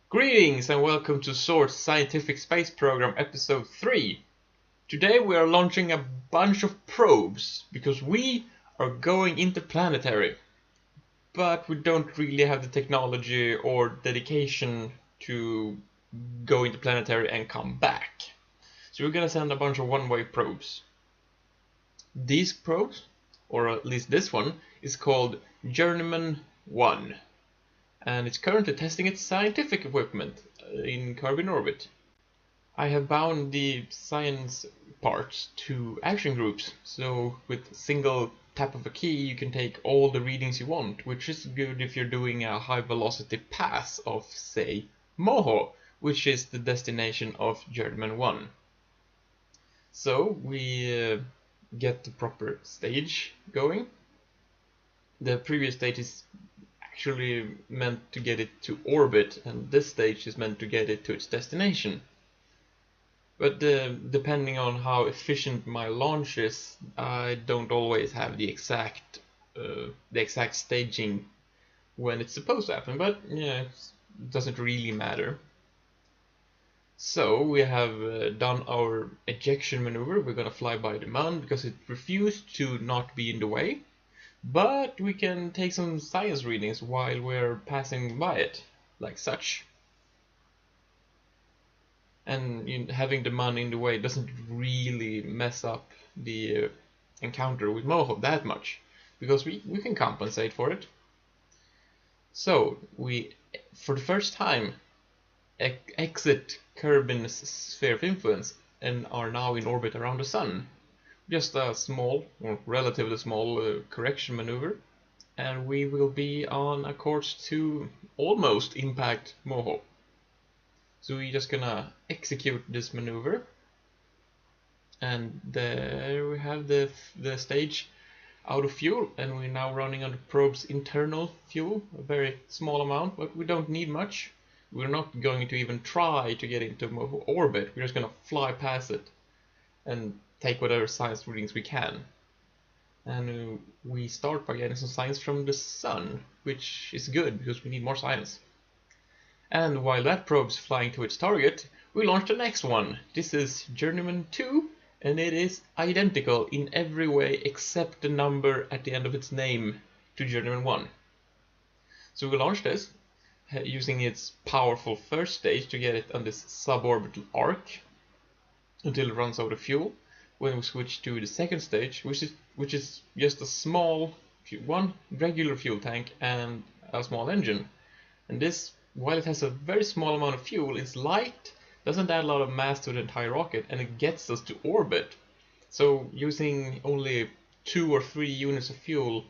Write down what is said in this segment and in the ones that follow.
Greetings and welcome to Zord's Scientific Space Program Episode 3. Today we are launching a bunch of probes because we are going interplanetary. But we don't really have the technology or dedication to go interplanetary and come back. So we're gonna send a bunch of one-way probes. These probes, or at least this one, is called Journeymen I. And it's currently testing its scientific equipment in Kerbin orbit. I have bound the science parts to action groups, so with a single tap of a key you can take all the readings you want, which is good if you're doing a high velocity pass of, say, Moho, which is the destination of Journeyman 1. So we get the proper stage going. The previous stage is actually meant to get it to orbit, and this stage is meant to get it to its destination. But depending on how efficient my launch is, I don't always have the exact staging when it's supposed to happen. But yeah, it doesn't really matter. So we have done our ejection maneuver. We're gonna fly by the moon because it refused to not be in the way. But we can take some science readings while we're passing by it, like such. And having the man in the way doesn't really mess up the encounter with Moho that much, because we can compensate for it. So we, for the first time, exit Kerbin's sphere of influence and are now in orbit around the Sun. Just a small, or relatively small, correction maneuver, and we will be on a course to almost impact Moho. So we're just gonna execute this maneuver, and there we have the stage out of fuel, and we're now running on the probe's internal fuel, a very small amount, but we don't need much. We're not going to even try to get into Moho orbit, we're just gonna fly past it and take whatever science readings we can. And we start by getting some science from the Sun, which is good because we need more science. And while that probe's flying to its target, we launch the next one. This is Journeymen II, and it is identical in every way except the number at the end of its name to Journeymen 1. So we launch this using its powerful first stage to get it on this suborbital arc until it runs out of fuel. When we switch to the second stage, which is just a small one regular fuel tank and a small engine. And this, while it has a very small amount of fuel, it's light, doesn't add a lot of mass to the entire rocket, and it gets us to orbit. So using only 2 or 3 units of fuel,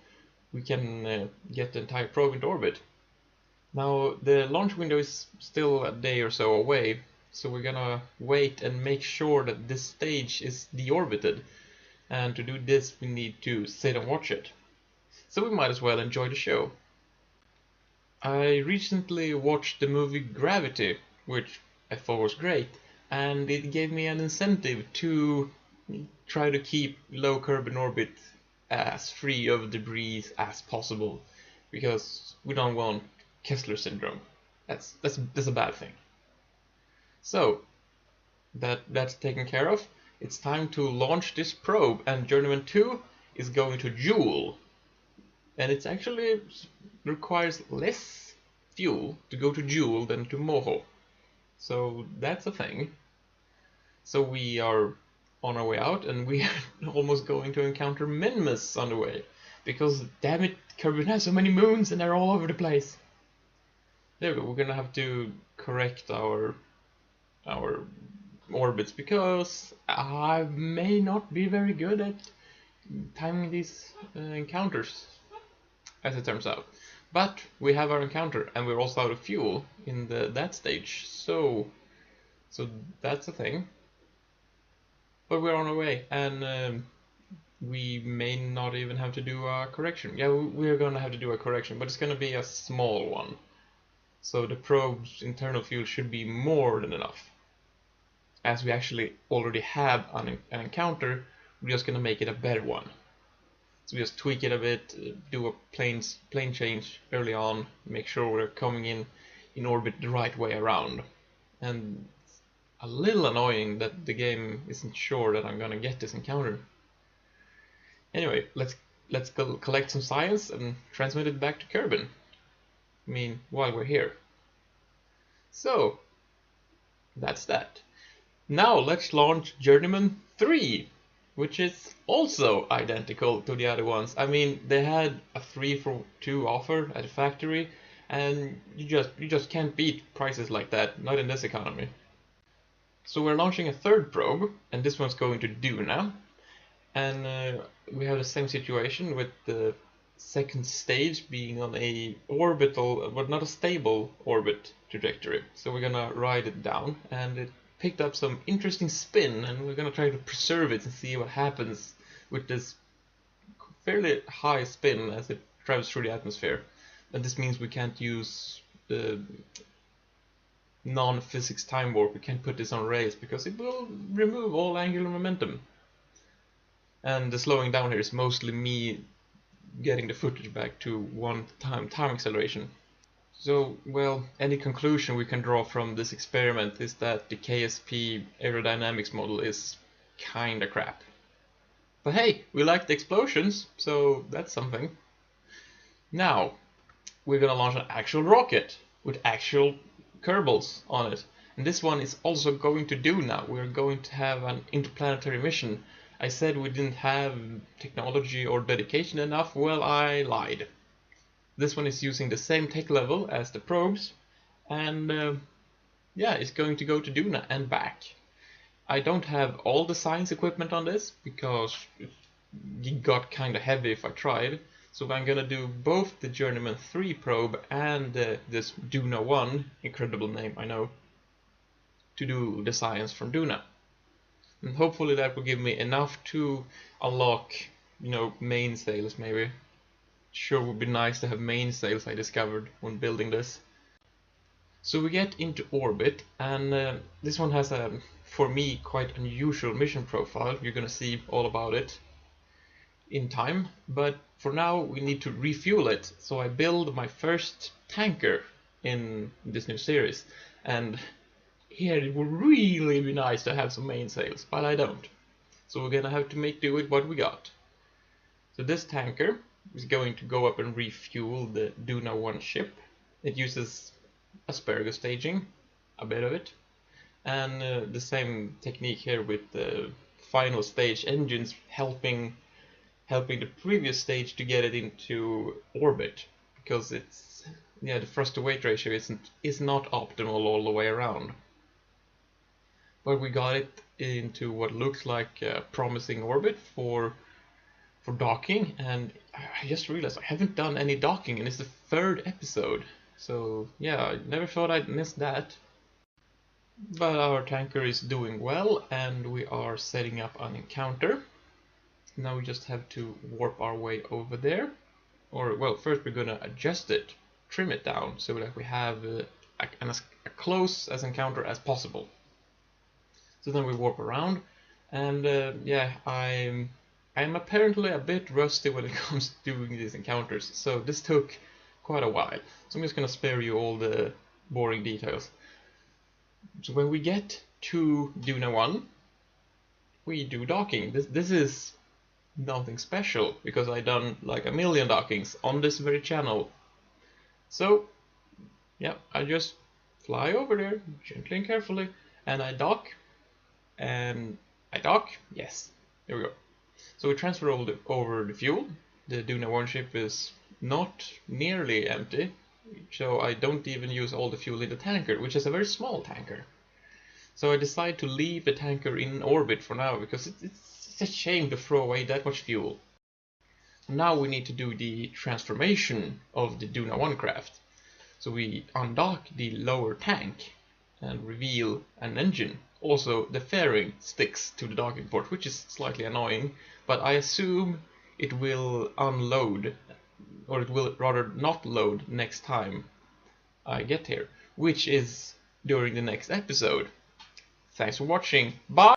we can get the entire probe into orbit. Now the launch window is still a day or so away, so we're gonna wait and make sure that this stage is deorbited, and to do this we need to sit and watch it. So we might as well enjoy the show. I recently watched the movie Gravity, which I thought was great, and it gave me an incentive to try to keep low Kerbin orbit as free of debris as possible, because we don't want Kessler syndrome. That's a bad thing. So that's taken care of. It's time to launch this probe, and Journeyman II is going to Joule. And it actually requires less fuel to go to Joule than to Moho. So that's a thing. So we are on our way out, and we are almost going to encounter Minmus on the way. Because damn it, Kerbin has so many moons and they're all over the place. There we go, we're gonna have to correct our orbits because I may not be very good at timing these encounters, as it turns out. But we have our encounter, and we're also out of fuel in that stage, so that's a thing. But we're on our way, and we may not even have to do a correction. Yeah, we're gonna have to do a correction, but it's gonna be a small one. So the probe's internal fuel should be more than enough. As we actually already have an encounter, we're just gonna make it a better one. So we just tweak it a bit, do a plane change early on, make sure we're coming in in orbit the right way around. And it's a little annoying that the game isn't sure that I'm gonna get this encounter. Anyway, let's go collect some science and transmit it back to Kerbin. I mean, while we're here. So, that's that. Now let's launch Journeymen III, which is also identical to the other ones. I mean, they had a 3 for 2 offer at the factory, and you just can't beat prices like that, not in this economy. So we're launching a third probe, and this one's going to Duna. And we have the same situation with the second stage being on a orbital, but not a stable orbit trajectory. So we're gonna ride it down, and it picked up some interesting spin, and we're gonna try to preserve it and see what happens with this fairly high spin as it travels through the atmosphere. And this means we can't use the non-physics time warp. We can't put this on rails because it will remove all angular momentum. And the slowing down here is mostly me getting the footage back to time acceleration. So, well, any conclusion we can draw from this experiment is that the KSP aerodynamics model is kinda crap. But hey, we like the explosions, so that's something. Now, we're gonna launch an actual rocket with actual Kerbals on it. And this one is also going to do now. We're going to have an interplanetary mission. I said we didn't have technology or dedication enough. Well, I lied. This one is using the same tech level as the probes, and yeah, it's going to go to Duna and back. I don't have all the science equipment on this because it got kinda heavy if I tried. So I'm gonna do both the Journeymen III probe and this Duna 1, incredible name, I know, to do the science from Duna. And hopefully that will give me enough to unlock, you know, mainsails maybe. Sure would be nice to have mainsails, I discovered when building this. So we get into orbit, and this one has a, for me, quite unusual mission profile. You're gonna see all about it in time, but for now we need to refuel it. So I build my first tanker in this new series, and here it would really be nice to have some mainsails, but I don't. So we're gonna have to make do with what we got. So this tanker is going to go up and refuel the Duna 1 ship. It uses asparagus staging, a bit of it, and the same technique here with the final stage engines helping the previous stage to get it into orbit, because it's, yeah, the thrust to weight ratio is not optimal all the way around. But we got it into what looks like a promising orbit for docking, and I just realized I haven't done any docking, and it's the 3rd episode. So yeah, I never thought I'd miss that. But our tanker is doing well, and we are setting up an encounter. Now we just have to warp our way over there. Or, well, first we're gonna adjust it, trim it down, so that we have as close as encounter as possible. So then we warp around, and yeah, I'm apparently a bit rusty when it comes to doing these encounters, so this took quite a while. So I'm just gonna spare you all the boring details. So when we get to Duna 1, we do docking. This is nothing special, because I've done like a million dockings on this very channel. So yeah, I just fly over there gently and carefully, and I dock. And I dock, yes, there we go. So we transfer over the fuel. The Duna 1 ship is not nearly empty, so I don't even use all the fuel in the tanker, which is a very small tanker. So I decide to leave the tanker in orbit for now, because it's a shame to throw away that much fuel. Now we need to do the transformation of the Duna 1 craft. So we undock the lower tank and reveal an engine. Also, the fairing sticks to the docking port, which is slightly annoying, but I assume it will unload, or it will rather not load next time I get here, which is during the next episode. Thanks for watching. Bye!